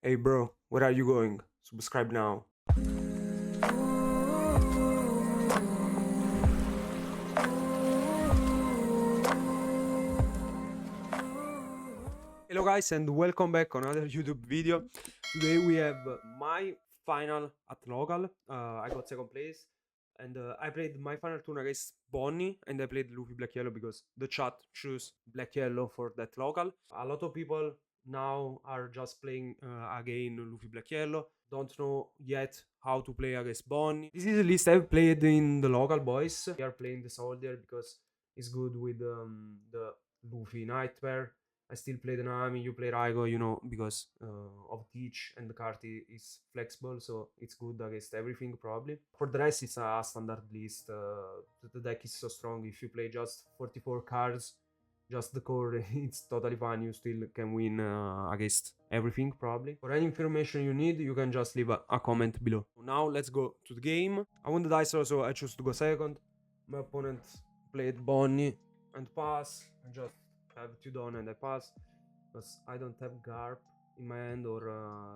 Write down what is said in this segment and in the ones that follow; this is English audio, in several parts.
Hey bro, where are you going? Subscribe now. Hello guys and welcome back on another YouTube video. Today we have my final at local. I got second place and I played my final turn against Bonnie and I played Luffy Black Yellow because the chat chose Black Yellow for that local. A lot of people now are just playing again Luffy Black Yellow. Don't know yet how to play against Bonnie. This is the list I've played in the local, boys. We are playing the soldier because it's good with the Luffy Nightmare. I still play the Nami, you play Raigo, because of Teach and the card is flexible, so it's good against everything probably. For the rest, it's a standard list. The deck is so strong. If you play just 44 cards, just the core, it's totally fine. You still can win against everything probably. For any information you need, you can just leave a comment below. Now let's go to the game. I won the dice roll, so I chose to go second. My opponent played Bonnie and pass. I just have 2 down and I pass because I don't have Garp in my hand or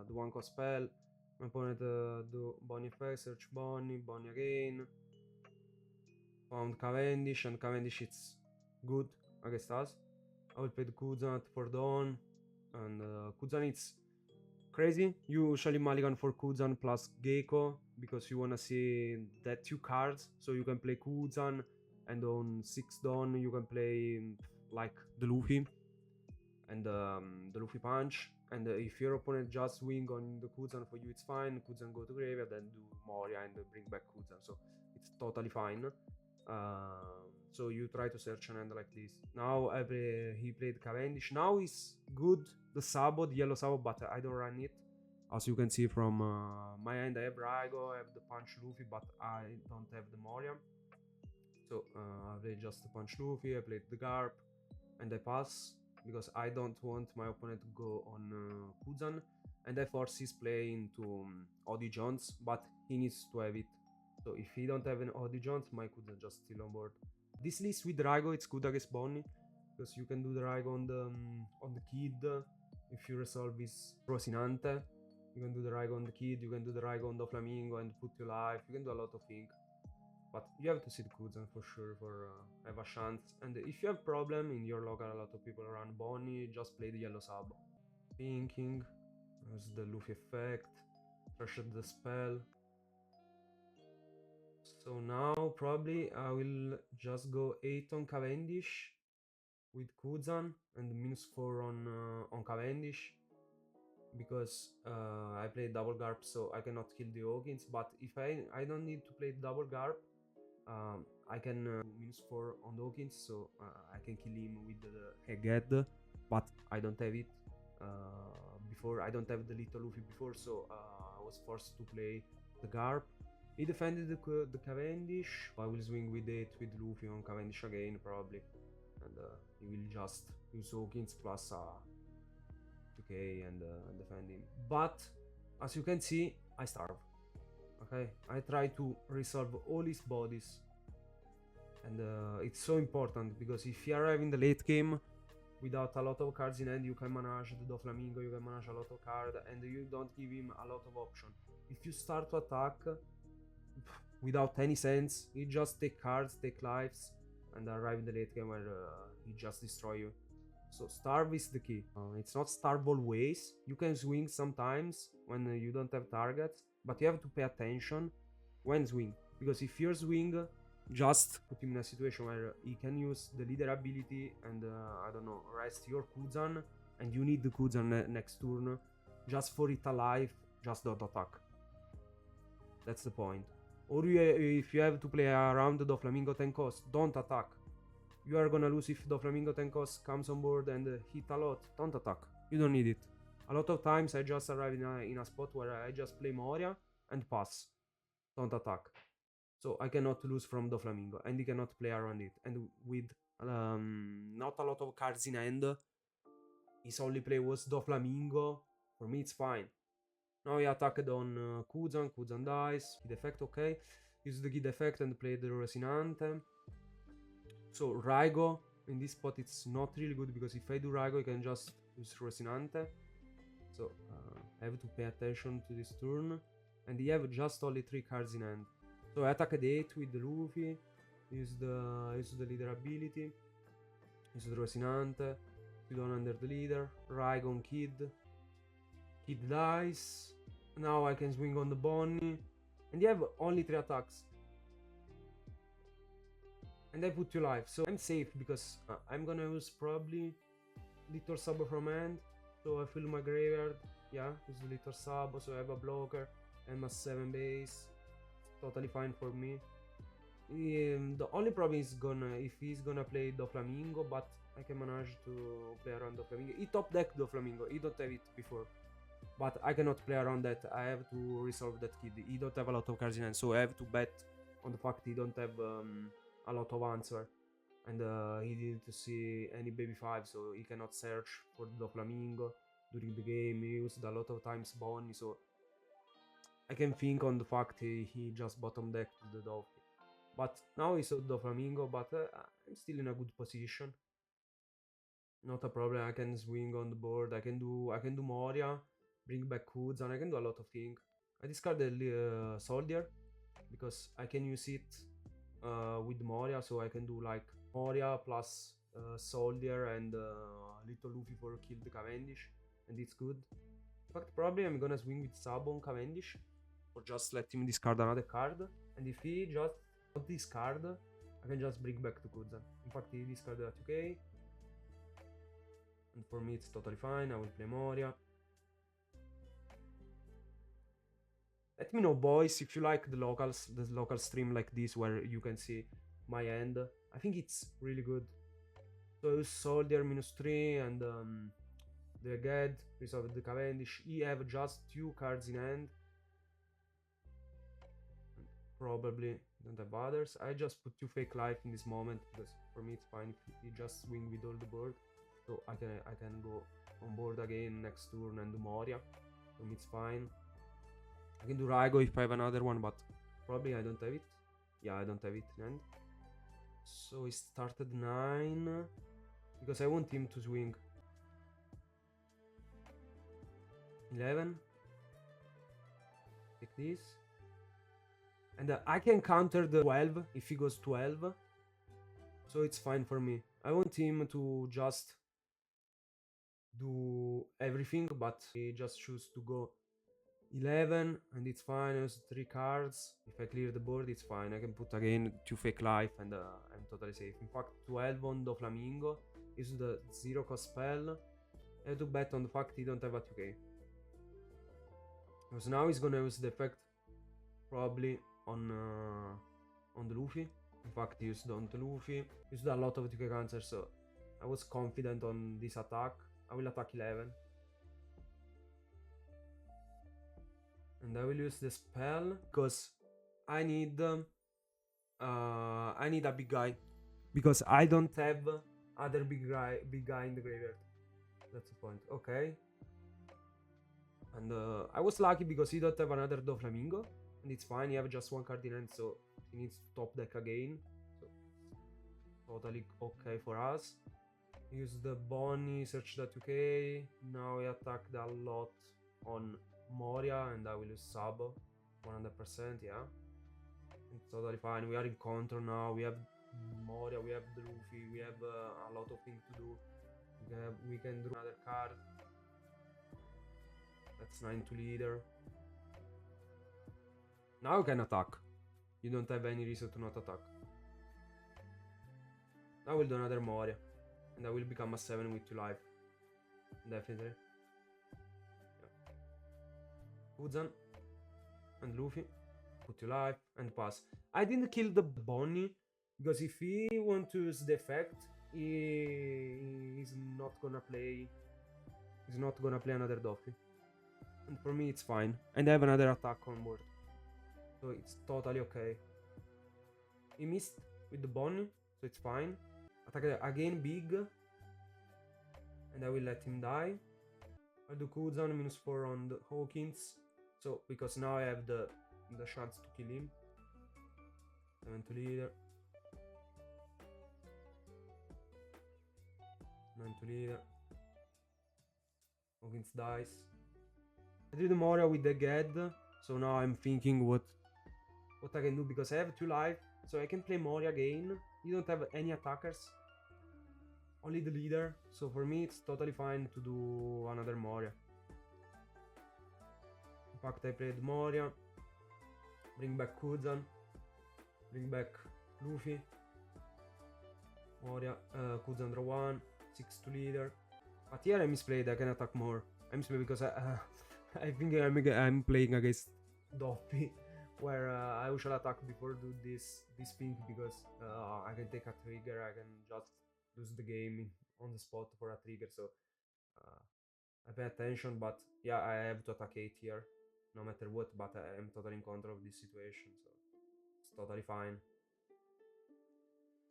the 1-cost spell. My opponent do Bonnie effect, search Bonnie again. Found Cavendish and Cavendish it's good against us. I will play the Kuzan at 4 down and Kuzan it's crazy. You usually mulligan for Kuzan plus Gecko because you wanna see that 2 cards, so you can play Kuzan and on 6 dawn you can play like the Luffy and the Luffy punch. And if your opponent just swing on the Kuzan, for you it's fine. Kuzan go to graveyard, then do Moria and bring back Kuzan, so it's totally fine. So you try to search an end like this. Now he played Cavendish. Now he's good the Sabo, the yellow Sabo, but I don't run it. As you can see from my end, I have Raigo, I have the Punch Luffy, but I don't have the Moria. So I played just the Punch Luffy, I played the Garp, and I pass because I don't want my opponent to go on Kuzan, and I force his play into Odi Jones, but he needs to have it. So if he don't have an Odi Jones, my Kuzan just still on board. This list with Raigo, it's good against Bonnie because you can do the Raigo on the kid if you resolve his Rosinante. You can do the Raigo on the kid, you can do the Raigo on the Flamingo and put your life. You can do a lot of things. But you have to see the Kuzan for sure for have a chance. And if you have problem in your local, a lot of people run Bonnie, just play the yellow sub. Thinking, there's the Luffy effect, pressured the spell. So now probably I will just go 8 on Cavendish with Kuzan and -4 on Cavendish because I play double Garp, so I cannot kill the Hawkins. But if I don't need to play double Garp, I can -4 on Hawkins, so I can kill him with the Egghead, but I don't have it before. I don't have the little Luffy before, so I was forced to play the Garp. He defended the Cavendish. I will swing with it with Luffy on Cavendish again probably, and he will just use Hawkins plus 2k and defend him. But as you can see, I starve. Okay, I try to resolve all his bodies, and it's so important because if you arrive in the late game without a lot of cards in hand, you can manage the Doflamingo, you can manage a lot of cards, and you don't give him a lot of option. If you start to attack without any sense, he just take cards, take lives, and arrive in the late game where he just destroy you. So starve is the key. It's not starve always. You can swing sometimes when you don't have targets, but you have to pay attention when swing. Because if you swing, just put him in a situation where he can use the leader ability and, I don't know, rest your Kuzan, and you need the Kuzan next turn. Just for it alive, just don't attack. That's the point. Or if you have to play around the Doflamingo 10 cost, don't attack. You are gonna lose if Doflamingo 10 cost comes on board and hit a lot. Don't attack. You don't need it. A lot of times I just arrive in a spot where I just play Moria and pass. Don't attack. So I cannot lose from Doflamingo and he cannot play around it. And with not a lot of cards in hand, his only play was Doflamingo. For me it's fine. Now he attacked on Kuzan, Kuzan dies. Kid effect, okay. Use the Kid effect and play the Rosinante. So Raigo, in this spot it's not really good because if I do Raigo I can just use Rosinante. So I have to pay attention to this turn. And he have just only 3 cards in hand. So I attack at 8 with the Luffy, use the leader ability, use the Rosinante, put on under the leader, Raigon Kid dies, now I can swing on the Bonnie, and you have only 3 attacks. And I put 2 life, so I'm safe because I'm gonna use probably Little Sabo from hand, so I fill my graveyard, yeah, use the Little Sabo, so I have a blocker, and my 7 base, totally fine for me. The only problem is if he's gonna play Doflamingo, but I can manage to play around Doflamingo. He top deck Doflamingo, he don't have it before. But I cannot play around that, I have to resolve that kid. He don't have a lot of cards in hand, so I have to bet on the fact he don't have a lot of answer. And he didn't see any baby 5, so he cannot search for Doflamingo during the game. He used a lot of times Bonnie, so I can think on the fact he just bottom decked the Dolphin. But now he saw Doflamingo, but I'm still in a good position. Not a problem, I can swing on the board, I can do Moria, bring back Kuzan, I can do a lot of things. I discarded Soldier, because I can use it with Moria, so I can do like Moria plus Soldier and Little Luffy for kill the Cavendish, and it's good. In fact, probably I'm gonna swing with Sabo on Cavendish, or just let him discard another card, and if he just not discard, I can just bring back to Kuzan. In fact, he discarded a 2k, and for me it's totally fine, I will play Moria. Let me know, boys, if you like the local stream like this, where you can see my end. I think it's really good. So I use Soldier -3 and the Ged, resolve the Cavendish. He have just 2 cards in hand. Probably don't have others. I just put 2 fake life in this moment, because for me it's fine if he just swing with all the board. So I can go on board again next turn and do Moria. For me it's fine. I can do Raigo if I have another one, but probably I don't have it. Yeah, I don't have it in hand. So he started 9, because I want him to swing. 11. Take this. And I can counter the 12 if he goes 12. So it's fine for me. I want him to just do everything, but he just choose to go 11, and it's fine. I use 3 cards. If I clear the board, it's fine. I can put again 2 fake life, and I'm totally safe. In fact, 12 on Doflamingo is the 0 cost spell. I have to bet on the fact he don't have a 2k, because now he's gonna use the effect probably on the Luffy. In fact, he used on the Luffy. He used a lot of 2k cancers, so I was confident on this attack. I will attack 11. And I will use the spell, because I need a big guy, because I don't have other big guy in the graveyard. That's the point. Okay. And I was lucky because he don't have another Doflamingo, and it's fine. He have just 1 card in hand, so he needs to top deck again. So totally okay for us. Use the Bonnie, search the 2k. Now he attacked a lot on Moria, and I will use Sabo 100%, yeah. It's totally fine. We are in control now. We have Moria, we have the Luffy, we have a lot of things to do. We can draw another card. That's 9 to leader. Now you can attack. You don't have any reason to not attack. Now we'll do another Moria, and I will become a 7 with 2 life. Definitely. Kuzan and Luffy, put 2 life and pass. I didn't kill the Bonnie, because if he want to use the effect, he's not gonna play another Doffy. And for me it's fine. And I have another attack on board, so it's totally okay. He missed with the Bonnie, so it's fine. Attack again big, and I will let him die. I'll do Kuzan -4 on the Hawkins. So, because now I have the chance to kill him. 7 to leader. 9 to leader. Hawkins dies. I did Moria with the Ged, so now I'm thinking what I can do, because I have 2 life, so I can play Moria again. You don't have any attackers, only the leader, so for me it's totally fine to do another Moria. In fact, I played Moria, bring back Kuzan, bring back Luffy, Moria, Kuzan draw 1, 6 to leader. But here I misplayed, I can attack more. I misplayed because I think I'm playing against Doppy, where I shall attack before do this thing, because I can take a trigger, I can just lose the game on the spot for a trigger, so I pay attention. But yeah, I have to attack 8 here, no matter what, but I am totally in control of this situation, so it's totally fine.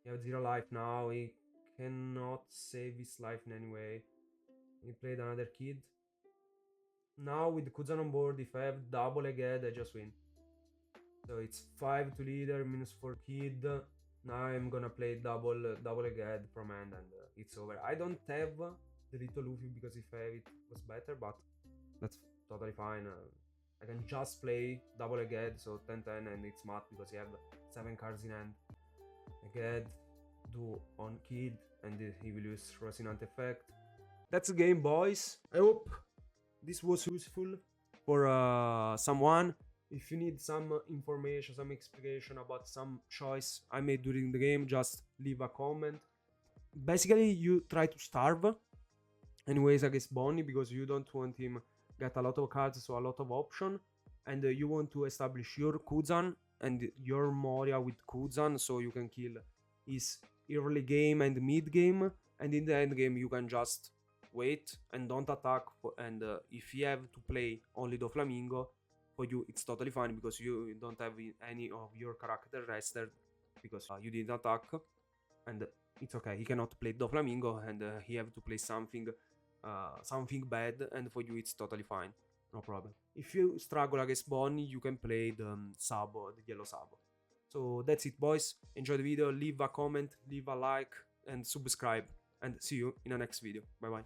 He has 0 life now, he cannot save his life in any way. He played another kid. Now with Kuzan on board, if I have double again, I just win. So it's 5 to leader, -4 kid. Now I'm gonna play double again from hand, and it's over. I don't have the little Luffy, because if I have it was better, but that's totally fine. I can just play double again, so 10-10, and it's mad because you have 7 cards in hand. Again, do on kid, and he will use Resonant effect. That's the game, boys. I hope this was useful for someone. If you need some information, some explanation about some choice I made during the game, just leave a comment. Basically, you try to starve anyways against BONNEY, because you don't want him get a lot of cards, so a lot of option, and you want to establish your Kuzan and your Moria with Kuzan, so you can kill his early game and mid game, and in the end game you can just wait and don't attack, and if you have to play only Doflamingo, for you it's totally fine, because you don't have any of your character rested, because you didn't attack, and it's okay. He cannot play Doflamingo, and he have to play something bad, and for you it's totally fine, no problem. If you struggle against BONNEY, you can play the Sabo, the yellow Sabo. So that's it, boys. Enjoy the video, leave a comment, leave a like, and subscribe, and see you in the next video. Bye bye.